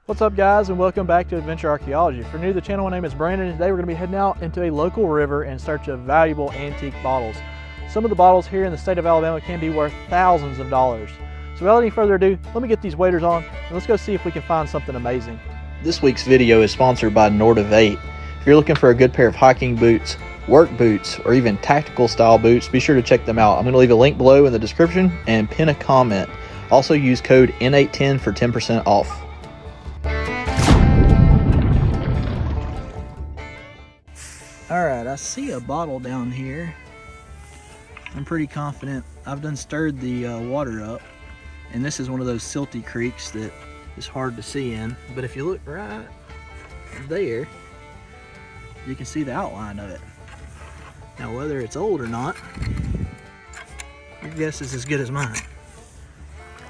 What's up guys, and welcome back to Adventure Archaeology. If you're new to the channel, my name is Brandon, and today we're going to be heading out into a local river in search of valuable antique bottles. Some of the bottles here in the state of Alabama can be worth thousands of dollars. So without any further ado, let me get these waders on and let's go see if we can find something amazing. This week's video is sponsored by Nordiv 8. If you're looking for a good pair of hiking boots, work boots, or even tactical style boots, be sure to check them out. I'm going to leave a link below in the description and pin a comment. Also use code N810 for 10% off. Alright, I see a bottle down here. I'm pretty confident. I've done stirred the water up, and this is one of those silty creeks that is hard to see in, but if you look right there, you can see the outline of it. Now whether it's old or not, your guess is as good as mine.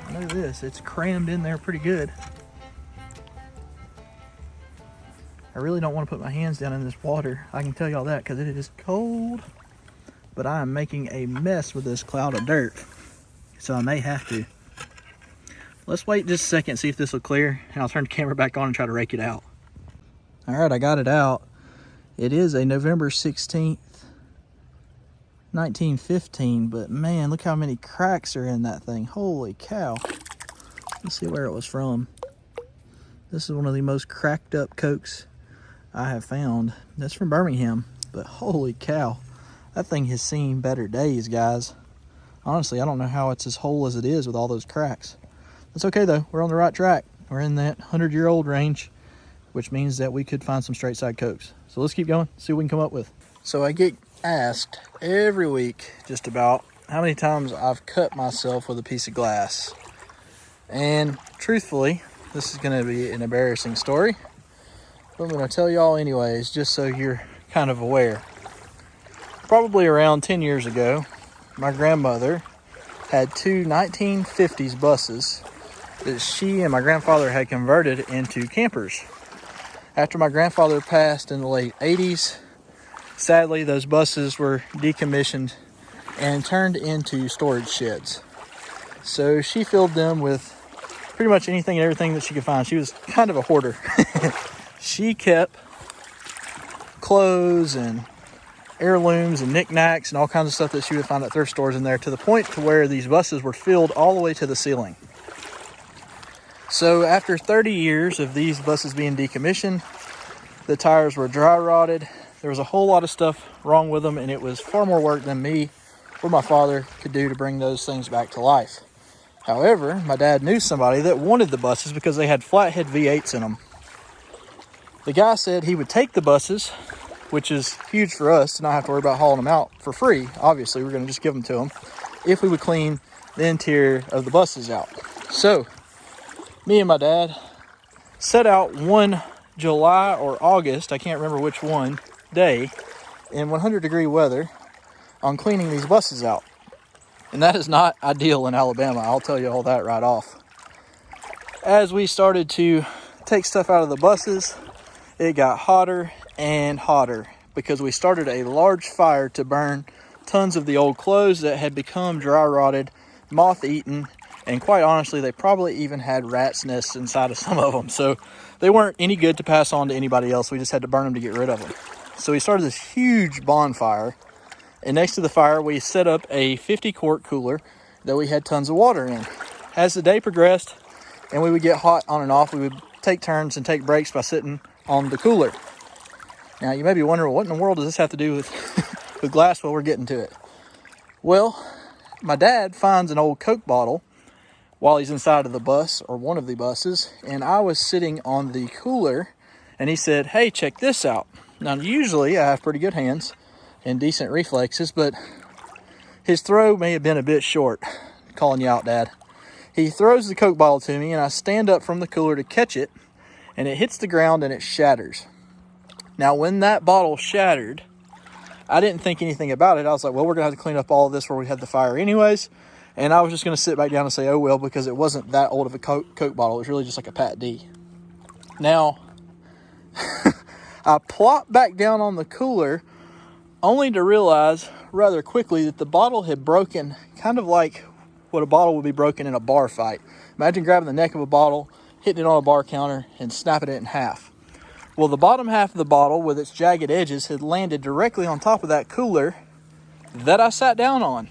I know this, it's crammed in there pretty good. I really don't want to put my hands down in this water, I can tell y'all that, because it is cold. But I am making a mess with this cloud of dirt, so I may have to. Let's wait just a second, see if this will clear, and I'll turn the camera back on and try to rake it out. Alright, I got it out. It is a November 16th, 1915, but man, look how many cracks are in that thing. Holy cow. Let's see where it was from. This is one of the most cracked up Cokes I have found. That's from Birmingham, but holy cow, that thing has seen better days, guys. Honestly, I don't know how it's as whole as it is with all those cracks. That's okay though, we're on the right track. We're in that 100-year-old range, which means that we could find some straight side Cokes. So let's keep going, see what we can come up with. So I get asked every week just about how many times I've cut myself with a piece of glass. And truthfully, this is gonna be an embarrassing story, but I'm going to tell y'all anyways, just so you're kind of aware. Probably around 10 years ago, my grandmother had two 1950s buses that she and my grandfather had converted into campers. After my grandfather passed in the late 80s, sadly those buses were decommissioned and turned into storage sheds. So she filled them with pretty much anything and everything that she could find. She was kind of a hoarder. She kept clothes and heirlooms and knickknacks and all kinds of stuff that she would find at thrift stores in there, to the point to where these buses were filled all the way to the ceiling. So after 30 years of these buses being decommissioned, the tires were dry rotted. There was a whole lot of stuff wrong with them, and it was far more work than me or my father could do to bring those things back to life. However, my dad knew somebody that wanted the buses because they had flathead V8s in them. The guy said he would take the buses, which is huge for us to not have to worry about hauling them out for free. Obviously, we're going to just give them to him if we would clean the interior of the buses out. So, me and my dad set out one July or August, I can't remember which one, day in 100-degree weather on cleaning these buses out. And that is not ideal in Alabama, I'll tell you all that right off. As we started to take stuff out of the buses, it got hotter and hotter because we started a large fire to burn tons of the old clothes that had become dry rotted, moth-eaten, and quite honestly, they probably even had rats' nests inside of some of them. So they weren't any good to pass on to anybody else. We just had to burn them to get rid of them. So we started this huge bonfire, and next to the fire, we set up a 50-quart cooler that we had tons of water in. As the day progressed and we would get hot on and off, we would take turns and take breaks by sitting on the cooler. Now you may be wondering, what in the world does this have to do with with glass? Well, we're getting to it. Well, my dad finds an old Coke bottle while he's inside of the bus, or one of the buses, and I was sitting on the cooler, and he said, "Hey, check this out." Now usually I have pretty good hands and decent reflexes, but his throw may have been a bit short. Calling you out, Dad. He throws the Coke bottle to me, and I stand up from the cooler to catch it, and it hits the ground and it shatters. Now, when that bottle shattered, I didn't think anything about it. I was like, well, we're going to have to clean up all of this where we had the fire anyways. And I was just going to sit back down and say, oh, well, because it wasn't that old of a Coke bottle. It was really just like a Pat D. Now, I plopped back down on the cooler only to realize rather quickly that the bottle had broken, kind of like what a bottle would be broken in a bar fight. Imagine grabbing the neck of a bottle, hitting it on a bar counter and snapping it in half. Well, the bottom half of the bottle with its jagged edges had landed directly on top of that cooler that I sat down on.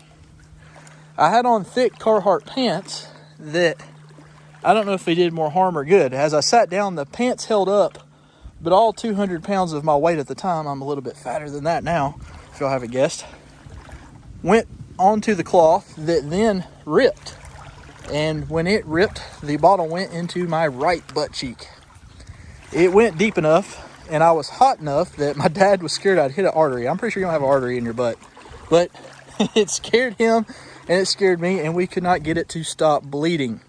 I had on thick Carhartt pants that I don't know if they did more harm or good. As I sat down, the pants held up, but all 200 pounds of my weight at the time, I'm a little bit fatter than that now, if y'all haven't guessed, went onto the cloth that then ripped. And when it ripped, the bottle went into my right butt cheek. It went deep enough, and I was hot enough that my dad was scared I'd hit an artery. I'm pretty sure you don't have an artery in your butt. But it scared him, and it scared me, and we could not get it to stop bleeding.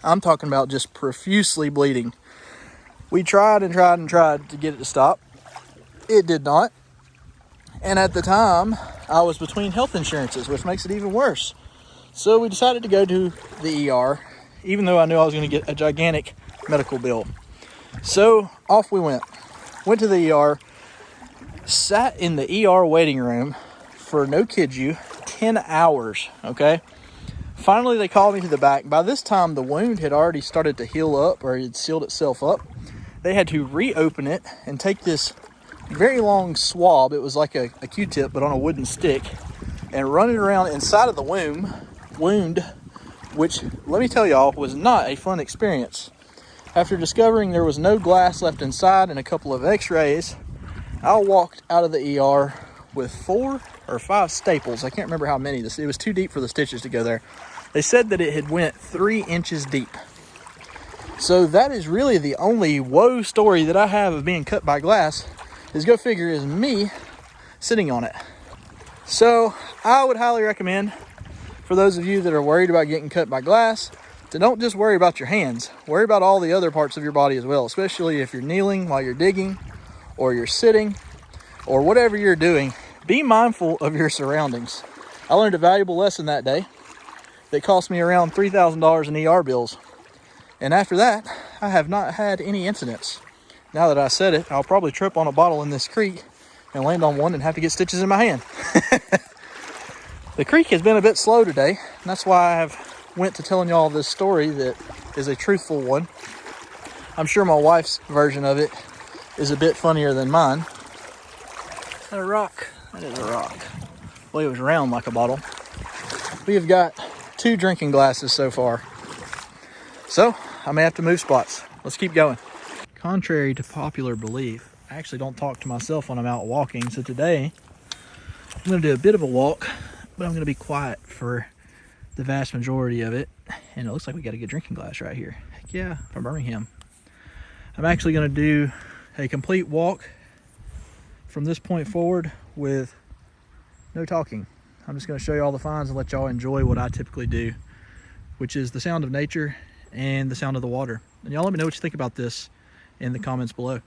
I'm talking about just profusely bleeding. We tried and tried and tried to get it to stop. It did not. And at the time, I was between health insurances, which makes it even worse. So we decided to go to the ER, even though I knew I was going to get a gigantic medical bill. So off we went. Went to the ER, sat in the ER waiting room for, no kid you, 10 hours, okay? Finally, they called me to the back. By this time, the wound had already started to heal up, or it had sealed itself up. They had to reopen it and take this very long swab. It was like a Q-tip, but on a wooden stick, and run it around inside of the wound, which, let me tell y'all, was not a fun experience. After discovering there was no glass left inside and a couple of x-rays, I walked out of the ER with 4 or 5 staples. I can't remember how many. It was too deep for the stitches to go there. They said that it had went 3 inches deep. So that is really the only woe story that I have of being cut by glass, is, go figure, is me sitting on it. So I would highly recommend, for those of you that are worried about getting cut by glass, to don't just worry about your hands. Worry about all the other parts of your body as well, especially if you're kneeling while you're digging, or you're sitting, or whatever you're doing. Be mindful of your surroundings. I learned a valuable lesson that day that cost me around $3,000 in ER bills. And after that, I have not had any incidents. Now that I said it, I'll probably trip on a bottle in this creek and land on one and have to get stitches in my hand. The creek has been a bit slow today, and that's why I have went to telling y'all this story that is a truthful one. I'm sure my wife's version of it is a bit funnier than mine. Is that a rock? That is a rock. Well, it was round like a bottle. We have got 2 drinking glasses so far. So I may have to move spots. Let's keep going. Contrary to popular belief, I actually don't talk to myself when I'm out walking. So today I'm going to do a bit of a walk, but I'm going to be quiet for the vast majority of it. And it looks like we got a good drinking glass right here. Heck yeah, from Birmingham. I'm actually going to do a complete walk from this point forward with no talking. I'm just going to show you all the finds and let y'all enjoy what I typically do, which is the sound of nature and the sound of the water. And y'all let me know what you think about this in the comments below.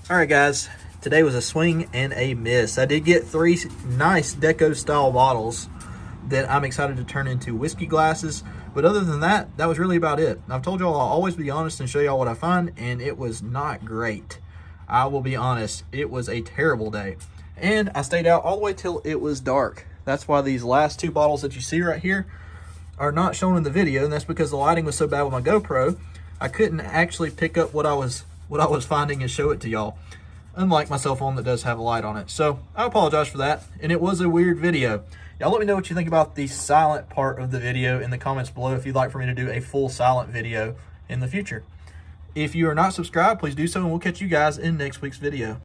All right, guys, today was a swing and a miss. I did get 3 nice deco style bottles that I'm excited to turn into whiskey glasses. But other than that, that was really about it. I've told y'all I'll always be honest and show y'all what I find, and it was not great. I will be honest, it was a terrible day. And I stayed out all the way till it was dark. That's why these last 2 bottles that you see right here are not shown in the video, and that's because the lighting was so bad with my GoPro, I couldn't actually pick up what I was finding and show it to y'all. Unlike my cell phone that does have a light on it. So I apologize for that, and it was a weird video. Y'all let me know what you think about the silent part of the video in the comments below if you'd like for me to do a full silent video in the future. If you are not subscribed, please do so, and we'll catch you guys in next week's video.